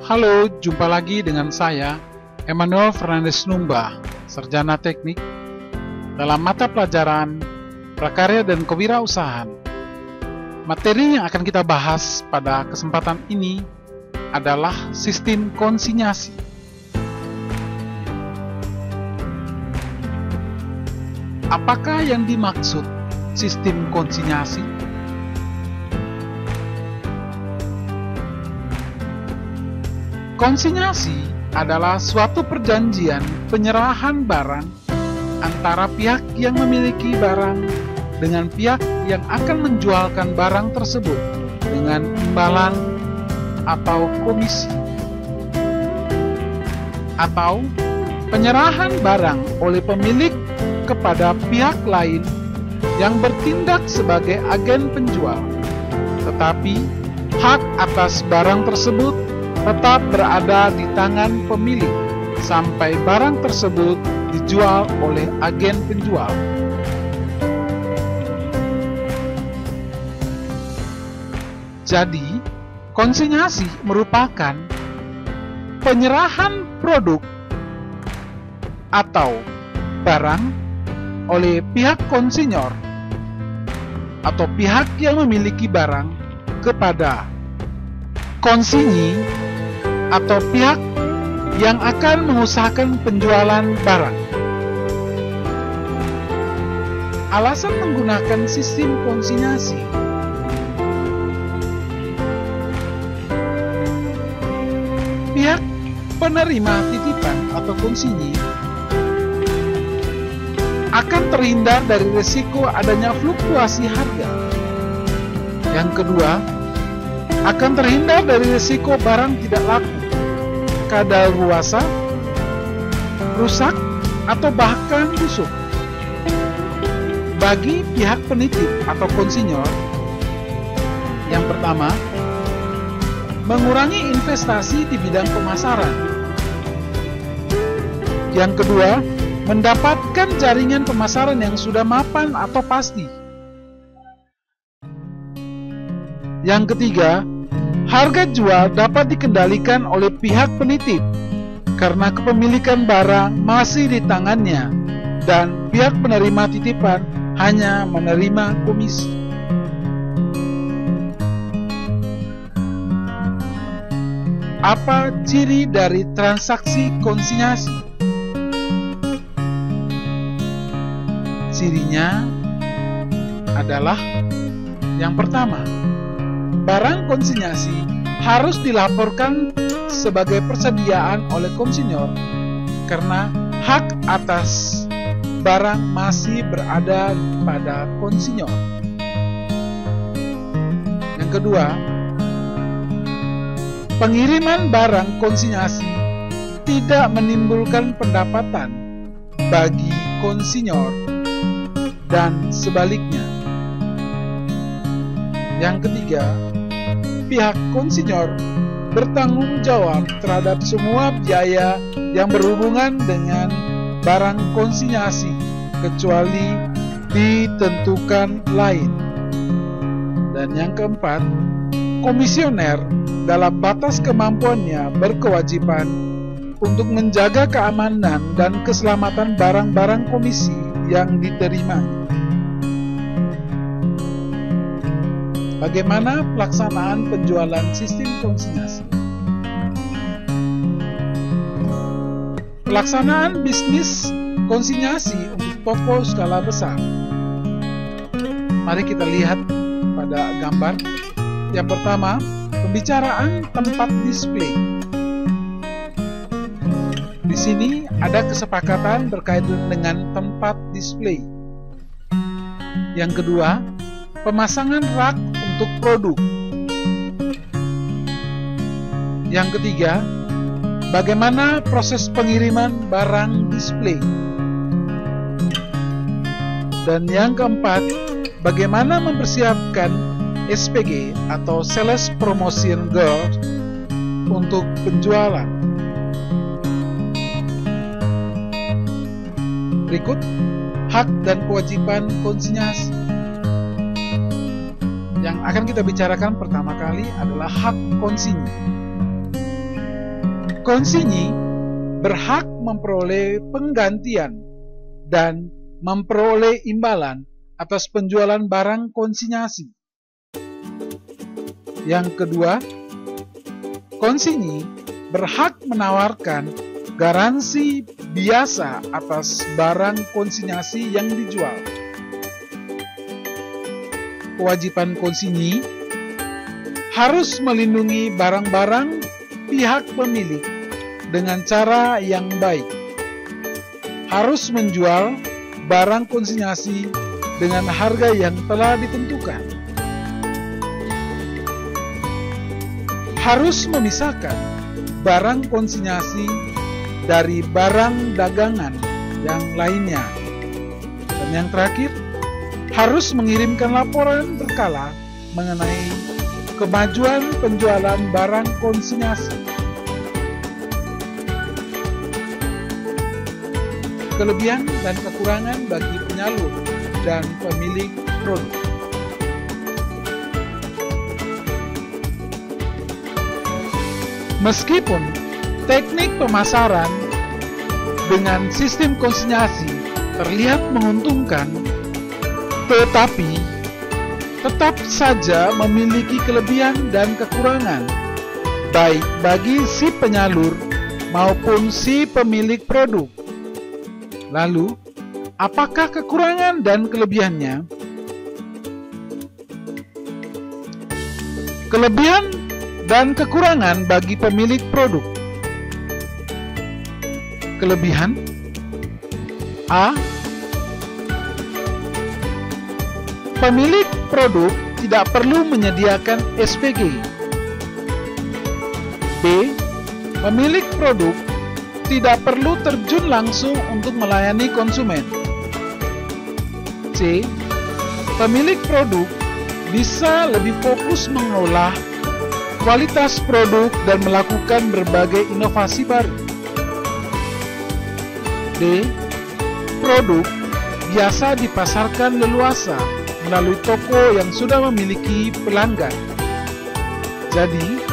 Halo, jumpa lagi dengan saya, Emmanuel Fernandes Numba, Sarjana Teknik, dalam mata pelajaran Prakarya dan Kewirausahaan. Materi yang akan kita bahas pada kesempatan ini adalah sistem konsinyasi. Apakah yang dimaksud sistem konsinyasi? Konsinyasi adalah suatu perjanjian penyerahan barang antara pihak yang memiliki barang dengan pihak yang akan menjualkan barang tersebut dengan imbalan atau komisi, atau penyerahan barang oleh pemilik kepada pihak lain yang bertindak sebagai agen penjual, tetapi hak atas barang tersebut tetap berada di tangan pemilik sampai barang tersebut dijual oleh agen penjual. Jadi, konsinyasi merupakan penyerahan produk atau barang oleh pihak konsinyor atau pihak yang memiliki barang kepada konsinyi atau pihak yang akan mengusahakan penjualan barang. Alasan menggunakan sistem konsinyasi pihak penerima titipan atau konsinyi akan terhindar dari risiko adanya fluktuasi harga. Yang kedua, akan terhindar dari risiko barang tidak laku, kadaluarsa, rusak, atau bahkan busuk. Bagi pihak penitip atau konsinyor, yang pertama, mengurangi investasi di bidang pemasaran. Yang kedua, mendapatkan jaringan pemasaran yang sudah mapan atau pasti. Yang ketiga, harga jual dapat dikendalikan oleh pihak penitip karena kepemilikan barang masih di tangannya dan pihak penerima titipan hanya menerima komisi. Apa ciri dari transaksi konsinyasi? Cirinya adalah yang pertama, barang konsinyasi harus dilaporkan sebagai persediaan oleh konsinyor karena hak atas barang masih berada pada konsinyor. Yang kedua, pengiriman barang konsinyasi tidak menimbulkan pendapatan bagi konsinyor dan sebaliknya. Yang ketiga, pihak konsinyor bertanggung jawab terhadap semua biaya yang berhubungan dengan barang konsinyasi kecuali ditentukan lain. Dan yang keempat, komisioner dalam batas kemampuannya berkewajiban untuk menjaga keamanan dan keselamatan barang-barang komisi yang diterimanya. Bagaimana pelaksanaan penjualan sistem konsinyasi? Pelaksanaan bisnis konsinyasi untuk toko skala besar. Mari kita lihat pada gambar. Yang pertama, pembicaraan tempat display. Di sini ada kesepakatan berkaitan dengan tempat display. Yang kedua, pemasangan rak untuk produk. Yang ketiga, bagaimana proses pengiriman barang display. Dan yang keempat, bagaimana mempersiapkan SPG atau Sales Promotion Guide untuk penjualan. Berikut hak dan kewajiban konsinyasi. Yang akan kita bicarakan pertama kali adalah hak konsinyi. Konsinyi berhak memperoleh penggantian dan memperoleh imbalan atas penjualan barang konsinyasi. Yang kedua, konsinyi berhak menawarkan garansi biasa atas barang konsinyasi yang dijual. Kewajiban konsinyi harus melindungi barang-barang pihak pemilik dengan cara yang baik. Harus menjual barang konsinyasi dengan harga yang telah ditentukan. Harus memisahkan barang konsinyasi dari barang dagangan yang lainnya. Dan yang terakhir, harus mengirimkan laporan berkala mengenai kemajuan penjualan barang konsinyasi. Kelebihan dan kekurangan bagi penyalur dan pemilik produk. Meskipun teknik pemasaran dengan sistem konsinyasi terlihat menguntungkan, tetapi tetap saja memiliki kelebihan dan kekurangan, baik bagi si penyalur maupun si pemilik produk. Lalu, apakah kekurangan dan kelebihannya? Kelebihan dan kekurangan bagi pemilik produk. Kelebihan A. Pemilik produk tidak perlu menyediakan SPG. B. Pemilik produk tidak perlu terjun langsung untuk melayani konsumen. C. Pemilik produk bisa lebih fokus mengolah kualitas produk dan melakukan berbagai inovasi baru. D. Produk biasa dipasarkan leluasa melalui toko yang sudah memiliki pelanggan. Jadi,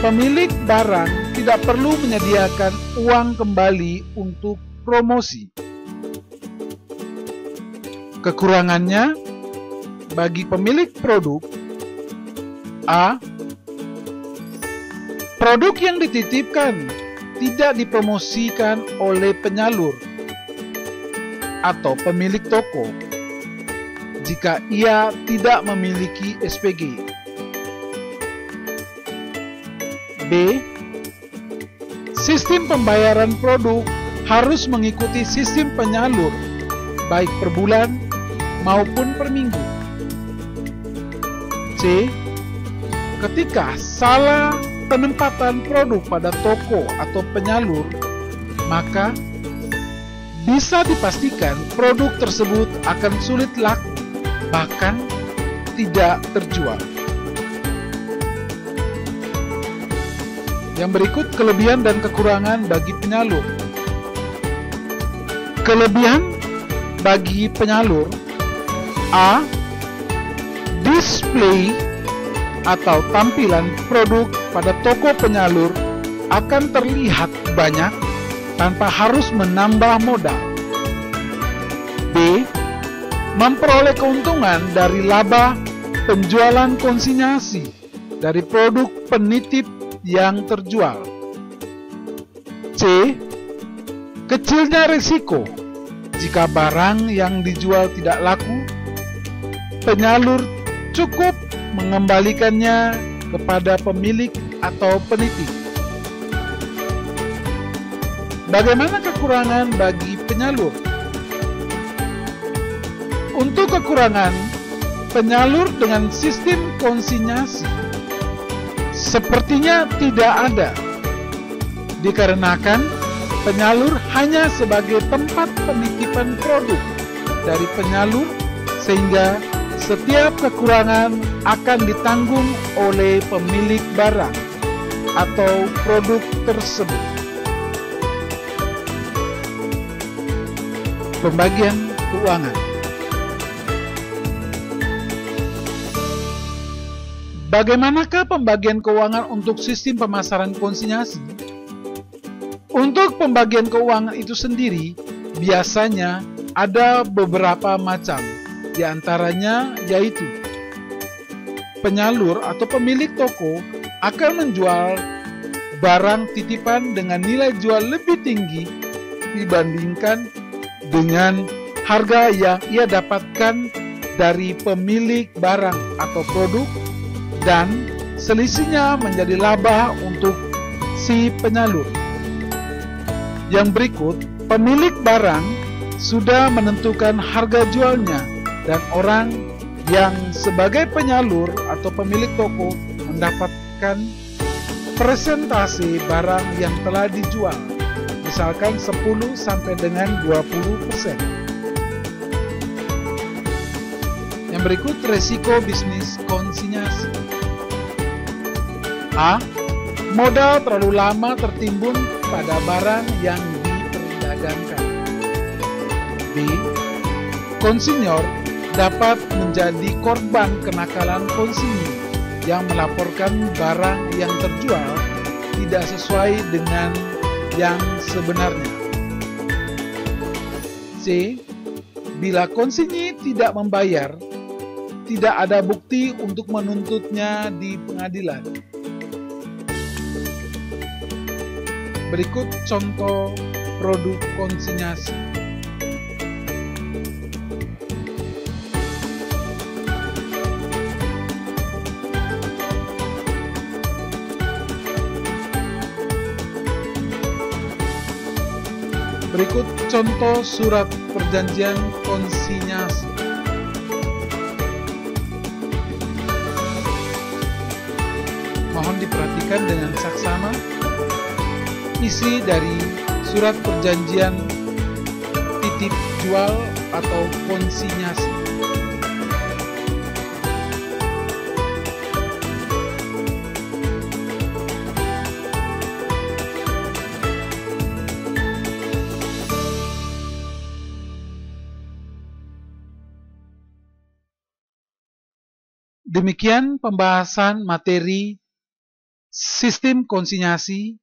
pemilik barang tidak perlu menyediakan uang kembali untuk promosi. Kekurangannya bagi pemilik produk: A. Produk yang dititipkan tidak dipromosikan oleh penyalur atau pemilik toko jika ia tidak memiliki SPG. B. Sistem pembayaran produk harus mengikuti sistem penyalur, baik per bulan maupun per minggu. C. Ketika salah penempatan produk pada toko atau penyalur, maka bisa dipastikan produk tersebut akan sulit laku, bahkan tidak terjual. Yang berikut kelebihan dan kekurangan bagi penyalur. Kelebihan bagi penyalur: A. Display atau tampilan produk pada toko penyalur akan terlihat banyak tanpa harus menambah modal. B. Memperoleh keuntungan dari laba penjualan konsinyasi dari produk penitip yang terjual. C. Kecilnya risiko jika barang yang dijual tidak laku, penyalur cukup mengembalikannya kepada pemilik atau penitip. Bagaimana kekurangan bagi penyalur? Untuk kekurangan, penyalur dengan sistem konsinyasi sepertinya tidak ada, dikarenakan penyalur hanya sebagai tempat penitipan produk dari penyalur, sehingga setiap kekurangan akan ditanggung oleh pemilik barang atau produk tersebut. Pembagian keuangan. Bagaimanakah pembagian keuangan untuk sistem pemasaran konsinyasi? Untuk pembagian keuangan itu sendiri, biasanya ada beberapa macam, di antaranya yaitu penyalur atau pemilik toko akan menjual barang titipan dengan nilai jual lebih tinggi dibandingkan dengan harga yang ia dapatkan dari pemilik barang atau produk, dan selisihnya menjadi laba untuk si penyalur. Yang berikut, pemilik barang sudah menentukan harga jualnya dan orang yang sebagai penyalur atau pemilik toko mendapatkan persentase barang yang telah dijual, misalkan 10 sampai dengan 20%. Yang berikut, resiko bisnis konsinyasi. A. Modal terlalu lama tertimbun pada barang yang diperdagangkan. B. Konsinyor dapat menjadi korban kenakalan konsinyur yang melaporkan barang yang terjual tidak sesuai dengan yang sebenarnya. C. Bila konsinyi tidak membayar, tidak ada bukti untuk menuntutnya di pengadilan. Berikut contoh produk konsinyasi. Berikut contoh surat perjanjian konsinyasi. Mohon diperhatikan dengan saksama isi dari surat perjanjian titip jual atau konsinyasi. Demikian pembahasan materi sistem konsinyasi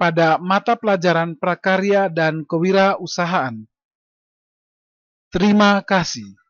pada mata pelajaran prakarya dan kewirausahaan. Terima kasih.